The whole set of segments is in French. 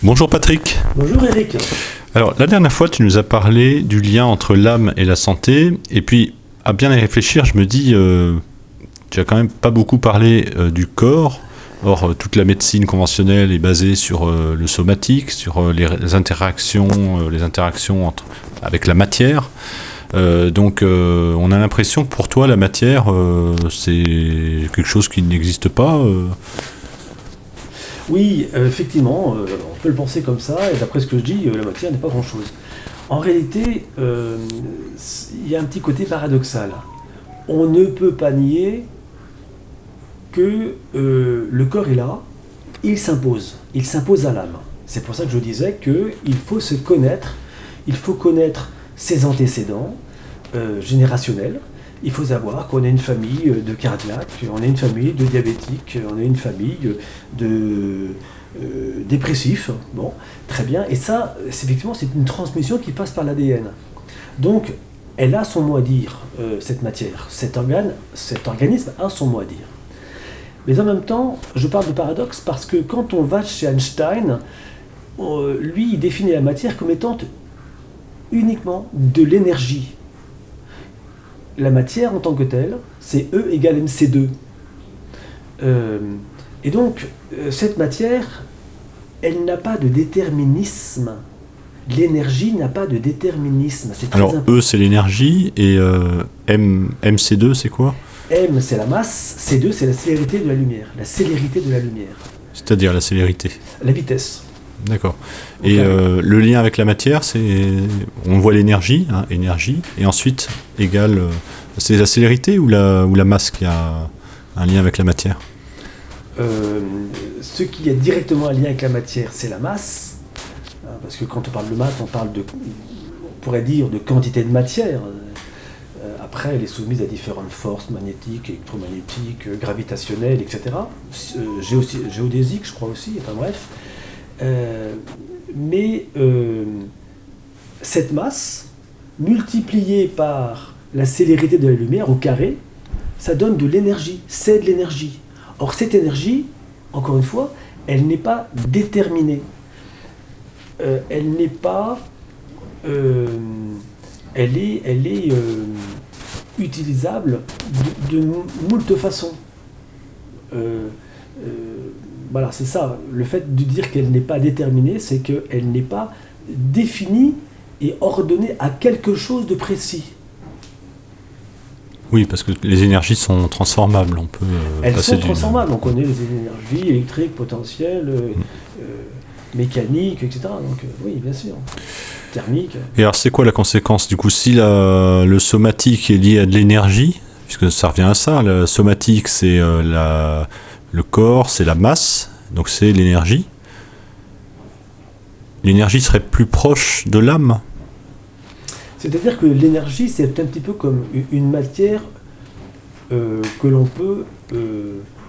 Bonjour Patrick. Bonjour Eric. Alors la dernière fois tu nous as parlé du lien entre l'âme et la santé, et puis à bien y réfléchir je me dis, tu as quand même pas beaucoup parlé du corps. Or toute la médecine conventionnelle est basée sur le somatique, sur les interactions avec la matière. Donc on a l'impression que pour toi la matière c'est quelque chose qui n'existe pas. Oui, effectivement, on peut le penser comme ça, et d'après ce que je dis, la matière n'est pas grand-chose. En réalité, il y a un petit côté paradoxal. On ne peut pas nier que le corps est là, il s'impose à l'âme. C'est pour ça que je disais qu'il faut se connaître, il faut connaître ses antécédents générationnels. Il faut savoir qu'on a une famille de cardiaques, on a une famille de diabétiques, on a une famille de dépressifs. Bon, très bien. Et ça, effectivement, c'est une transmission qui passe par l'ADN. Donc, elle a son mot à dire, cette matière. Cet organisme a son mot à dire. Mais en même temps, je parle de paradoxe parce que quand on va chez Einstein, lui, il définit la matière comme étant uniquement de l'énergie. La matière en tant que telle, c'est E égale mc2. Et donc, cette matière, elle n'a pas de déterminisme. L'énergie n'a pas de déterminisme. C'est très Alors, important. E c'est l'énergie, et MC2 c'est quoi ? M c'est la masse, C2 c'est la célérité de la lumière. La célérité de la lumière. C'est-à-dire la célérité. La vitesse. D'accord. Et le lien avec la matière, c'est... On voit l'énergie, énergie, et ensuite, égale... c'est la célérité ou la masse qui a un lien avec la matière ? Ce qui a directement un lien avec la matière, c'est la masse. Parce que quand on parle de masse, on pourrait dire de quantité de matière. Après, elle est soumise à différentes forces magnétiques, électromagnétiques, gravitationnelles, etc. Géodésiques, je crois aussi, enfin bref. Mais cette masse, multipliée par la célérité de la lumière au carré, ça donne de l'énergie, c'est de l'énergie. Or cette énergie, encore une fois, elle n'est pas déterminée. Elle n'est pas... elle est utilisable de moult façons. Voilà, c'est ça. Le fait de dire qu'elle n'est pas déterminée, c'est qu'elle n'est pas définie et ordonnée à quelque chose de précis. Oui, parce que les énergies sont transformables. On peut Elles passer sont transformables. On connaît les énergies électriques, potentielles, mécaniques, etc. Donc oui, bien sûr. Thermique. Et alors, c'est quoi la conséquence ? Du coup, si le somatique est lié à de l'énergie, puisque ça revient à ça, le somatique, c'est le corps, c'est la masse, donc c'est l'énergie. L'énergie serait plus proche de l'âme ? C'est-à-dire que l'énergie, c'est un petit peu comme une matière que l'on peut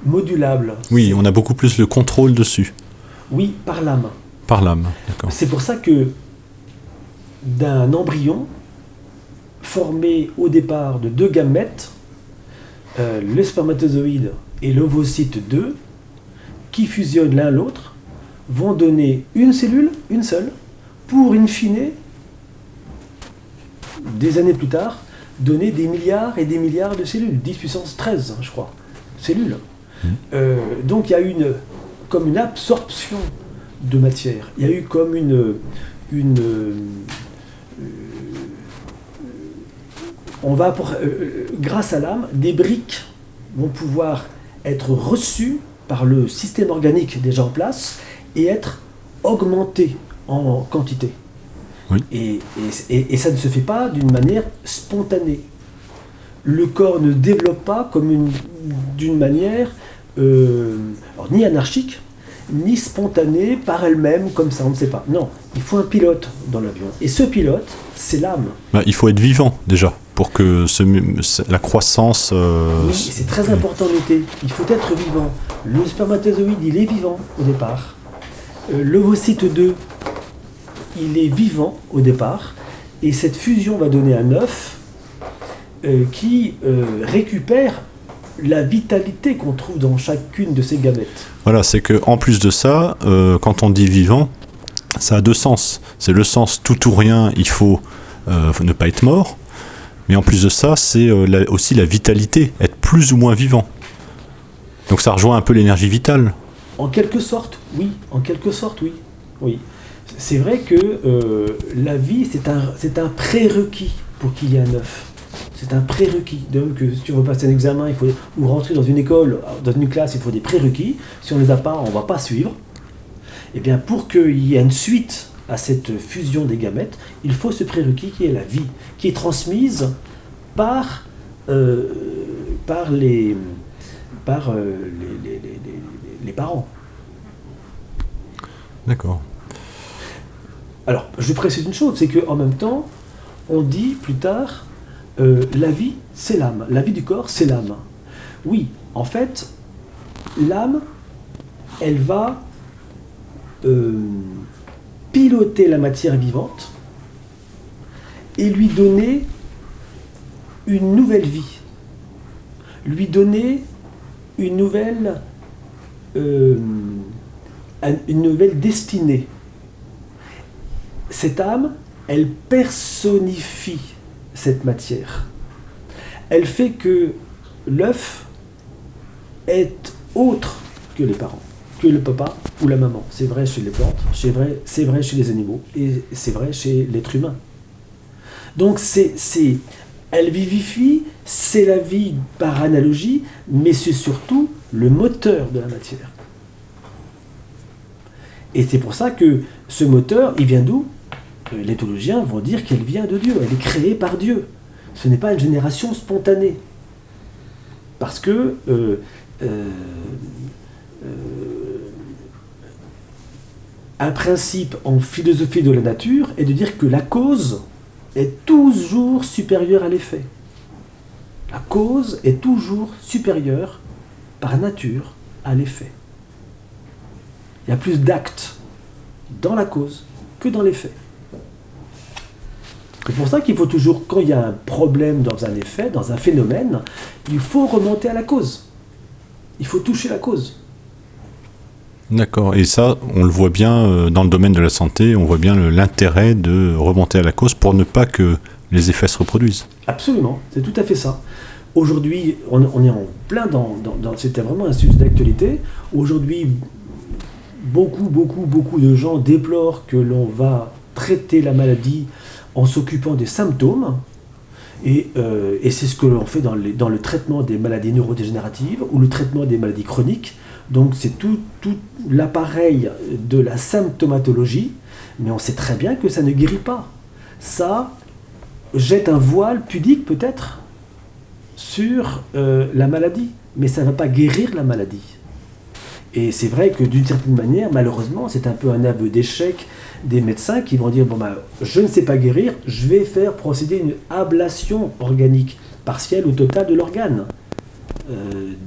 modulable. Oui, on a beaucoup plus de contrôle dessus. Oui, par l'âme. Par l'âme, d'accord. C'est pour ça que d'un embryon formé au départ de deux gamètes, le spermatozoïde et l'ovocyte 2, qui fusionnent l'un l'autre, vont donner une cellule, une seule, pour in fine, des années plus tard, donner des milliards et des milliards de cellules, 10 puissance 13, je crois, cellules. Donc il y a comme une absorption de matière, il y a eu comme grâce à l'âme, des briques vont pouvoir être reçues par le système organique déjà en place et être augmentées en quantité. Oui. Et ça ne se fait pas d'une manière spontanée. Le corps ne développe pas d'une manière ni anarchique, ni spontanée par elle-même, comme ça, on ne sait pas. Non, il faut un pilote dans l'avion. Et ce pilote, c'est l'âme. Il faut être vivant, déjà, pour que la croissance... Oui, c'est très important de noter. Il faut être vivant. Le spermatozoïde, il est vivant au départ. L'ovocyte 2, il est vivant au départ. Et cette fusion va donner un œuf qui récupère la vitalité qu'on trouve dans chacune de ces gamètes. Voilà, c'est qu'en plus de ça, quand on dit vivant, ça a deux sens. C'est le sens tout ou rien, il faut ne pas être mort. Mais en plus de ça, c'est aussi la vitalité, être plus ou moins vivant. Donc ça rejoint un peu l'énergie vitale. En quelque sorte, oui. Oui. C'est vrai que la vie, c'est un prérequis pour qu'il y ait un œuf. C'est un prérequis. Donc, si tu veux passer un examen, il faut, ou rentrer dans une école, dans une classe, il faut des prérequis. Si on ne les a pas, on ne va pas suivre. Et bien, pour qu'il y ait une suite à cette fusion des gamètes, il faut ce prérequis qui est la vie, qui est transmise par les parents. D'accord. Alors, je précise une chose, c'est qu'en même temps, on dit plus tard, la vie, c'est l'âme. La vie du corps, c'est l'âme. Oui, en fait, l'âme, elle va piloter la matière vivante et lui donner une nouvelle vie, lui donner une nouvelle destinée. Cette âme, elle personnifie cette matière. Elle fait que l'œuf est autre que les parents, que le papa ou la maman. C'est vrai chez les plantes, c'est vrai chez les animaux, et c'est vrai chez l'être humain. Donc elle vivifie, c'est la vie par analogie, mais c'est surtout le moteur de la matière. Et c'est pour ça que ce moteur, il vient d'où ? Les théologiens vont dire qu'elle vient de Dieu, elle est créée par Dieu. Ce n'est pas une génération spontanée. Parce que un principe en philosophie de la nature est de dire que la cause est toujours supérieure à l'effet. La cause est toujours supérieure par nature à l'effet. Il y a plus d'actes dans la cause que dans l'effet. C'est pour ça qu'il faut toujours, quand il y a un problème dans un effet, dans un phénomène, il faut remonter à la cause. Il faut toucher la cause. D'accord, et ça, on le voit bien dans le domaine de la santé, on voit bien l'intérêt de remonter à la cause pour ne pas que les effets se reproduisent. Absolument, c'est tout à fait ça. Aujourd'hui, on est en plein c'était vraiment un sujet d'actualité. Aujourd'hui, beaucoup de gens déplorent que l'on va traiter la maladie en s'occupant des symptômes, et c'est ce que l'on fait dans le traitement des maladies neurodégénératives ou le traitement des maladies chroniques. Donc c'est tout l'appareil de la symptomatologie, mais on sait très bien que ça ne guérit pas. Ça jette un voile pudique peut-être sur la maladie, mais ça ne va pas guérir la maladie. Et c'est vrai que d'une certaine manière, malheureusement, c'est un peu un aveu d'échec des médecins qui vont dire, je ne sais pas guérir, je vais faire procéder une ablation organique, partielle ou totale de l'organe,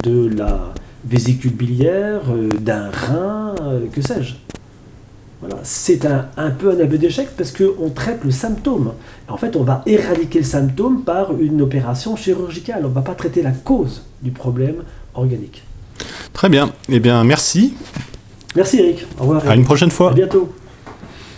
de la vésicule biliaire, d'un rein, que sais-je. Voilà. C'est un peu un aveu d'échec parce qu'on traite le symptôme. En fait, on va éradiquer le symptôme par une opération chirurgicale. On ne va pas traiter la cause du problème organique. Très bien. Eh bien, merci. Merci Eric. Au revoir. À une prochaine fois. À bientôt.